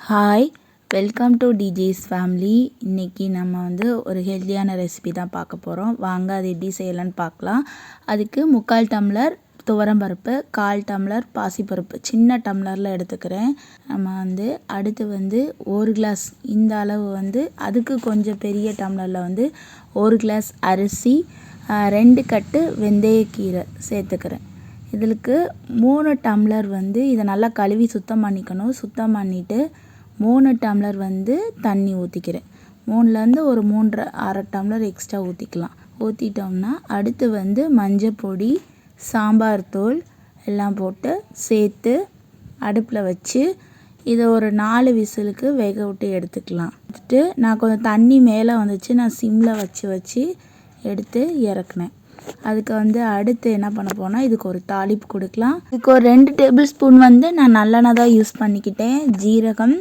Hi, welcome to DJs family. இன்றைக்கி நம்ம வந்து ஒரு ஹெல்த்தியான ரெசிபி தான் பார்க்க போகிறோம். வாங்க அது எப்படி செய்யலான்னு பார்க்கலாம். அதுக்கு 3/4 டம்ளர் துவரம்பருப்பு, 1/4 டம்ளர் பாசிப்பருப்பு சின்ன டம்ளரில் எடுத்துக்கிறேன். நம்ம வந்து அடுத்து வந்து 1 கிளாஸ் இந்த அளவு வந்து அதுக்கு கொஞ்சம் பெரிய டம்ளரில் வந்து 1 கிளாஸ் அரிசி, 2 கட்டு வெந்தயக்கீரை சேர்த்துக்கிறேன். இதுக்கு 3 டம்ளர் வந்து இதை நல்லா கழுவி சுத்தம் பண்ணிக்கணும். சுத்தம் பண்ணிவிட்டு 3 டம்ளர் வந்து தண்ணி ஊற்றிக்கிறேன். 3லேருந்து ஒரு 3.5 டம்ளர் எக்ஸ்ட்ரா ஊற்றிக்கலாம். ஊற்றிட்டோம்னா அடுத்து வந்து மஞ்சள் பொடி, சாம்பார் தூள் எல்லாம் போட்டு சேர்த்து அடுப்பில் வச்சு இதை ஒரு 4 விசிலுக்கு வேக விட்டு எடுத்துக்கலாம். எடுத்துட்டு நான் கொஞ்சம் தண்ணி மேலே வந்துச்சு, நான் சிம்மில் வச்சு எடுத்து இறக்குனேன். அதுக்கு வந்து அடுத்து என்ன பண்ண போனால் இதுக்கு ஒரு தாளிப்பு கொடுக்கலாம். இதுக்கு ஒரு 2 டேபிள் ஸ்பூன் வந்து நான் நல்லெண்ணெய் தான் யூஸ் பண்ணிக்கிட்டேன். ஜீரகம்,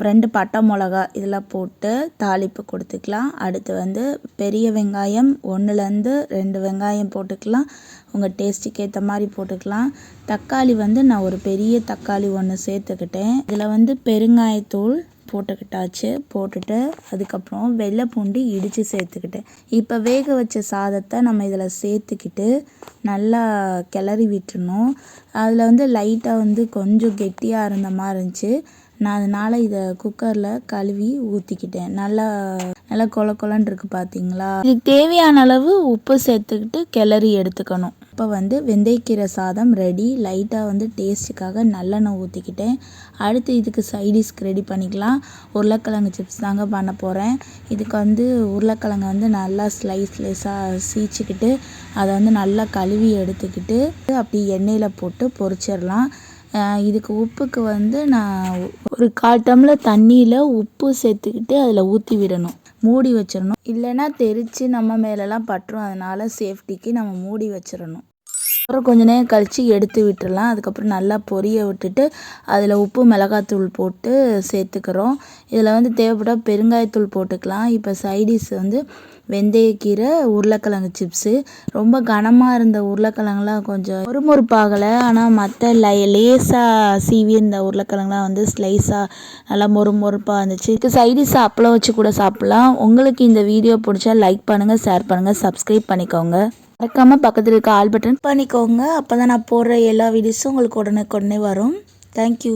2 பட்டை மிளகா இதெல்லாம் போட்டு தாளிப்பு கொடுத்துக்கலாம். அடுத்து வந்து பெரிய வெங்காயம் 1லேருந்து 2 வெங்காயம் போட்டுக்கலாம். உங்கள் டேஸ்ட்டுக்கு ஏற்ற மாதிரி போட்டுக்கலாம். தக்காளி வந்து நான் ஒரு பெரிய தக்காளி 1 சேர்த்துக்கிட்டேன். இதில் வந்து பெருங்காயத்தூள் போட்டுக்கிட்டாச்சு. போட்டுட்டு அதுக்கப்புறம் வெள்ளை பூண்டு இடித்து சேர்த்துக்கிட்டேன். இப்போ வேக வச்ச சாதத்தை நம்ம இதில் சேர்த்துக்கிட்டு நல்லா கிளறி விட்டுறணும். அதில் வந்து லைட்டாக வந்து கொஞ்சம் கெட்டியாக இருந்த மாதிரி இருந்துச்சு. நான் அதனால் இதை குக்கரில் கழுவி ஊற்றிக்கிட்டேன். நல்லா கொல கொலன்னு இருக்குது பார்த்தீங்களா. இதுக்கு தேவையான அளவு உப்பு சேர்த்துக்கிட்டு கிளறி எடுத்துக்கணும். இப்போ வந்து வெந்தயக்கீரை சாதம் ரெடி. லைட்டாக வந்து டேஸ்ட்டுக்காக நல்லெண்ணெய் ஊற்றிக்கிட்டேன். அடுத்து இதுக்கு சைடிஷ்க்கு ரெடி பண்ணிக்கலாம். உருளைக்கிழங்கு சிப்ஸ் தாங்க பண்ண போகிறேன். இதுக்கு வந்து உருளைக்கிழங்கை வந்து நல்லா ஸ்லைஸாக சீச்சிக்கிட்டு அதை வந்து நல்லா கழுவி எடுத்துக்கிட்டு அப்படி எண்ணெயில் போட்டு பொரிச்சிடலாம். இதுக்கு உப்புக்கு வந்து நான் ஒரு 1/4 டம்ளர் தண்ணியில் உப்பு சேர்த்துக்கிட்டு அதில் ஊற்றி விடணும். மூடி வச்சிடணும். இல்லைன்னா தெரித்து நம்ம மேலெலாம் பட்டுரும். அதனால் சேஃப்டிக்கு நம்ம மூடி வச்சிடணும். அப்புறம் கொஞ்ச நேரம் கழித்து எடுத்து விட்டுடலாம். அதுக்கப்புறம் நல்லா பொரிய விட்டுட்டு அதில் உப்பு மிளகாத்தூள் போட்டு சேர்த்துக்கிறோம். இதில் வந்து தேவைப்பட்டால் பெருங்காயத்தூள் போட்டுக்கலாம். இப்போ சைடிஷ் வந்து வெந்தயக்கீரை, உருளைக்கிழங்கு சிப்ஸு. ரொம்ப கனமாக இருந்த உருளைக்கிழங்குலாம் கொஞ்சம் மொறுமொறுப்பாகலை. ஆனால் மற்ற லேசாக சீவி இந்த உருளைக்கிழங்குலாம் வந்து ஸ்லைஸாக நல்லா மொறுமொறுப்பாக இருந்துச்சு. இதுக்கு சைடிஷ் அப்பளம் வச்சு கூட சாப்பிட்லாம். உங்களுக்கு இந்த வீடியோ பிடிச்சா லைக் பண்ணுங்கள், ஷேர் பண்ணுங்கள், சப்ஸ்கிரைப் பண்ணிக்கோங்க. மறக்காமல் பக்கத்தில் இருக்க ஆல் பட்டன் பண்ணிக்கோங்க. அப்போ தான் நான் போடுற எல்லா வீடியோஸும் உங்களுக்கு உடனே வரும். தேங்க்யூ.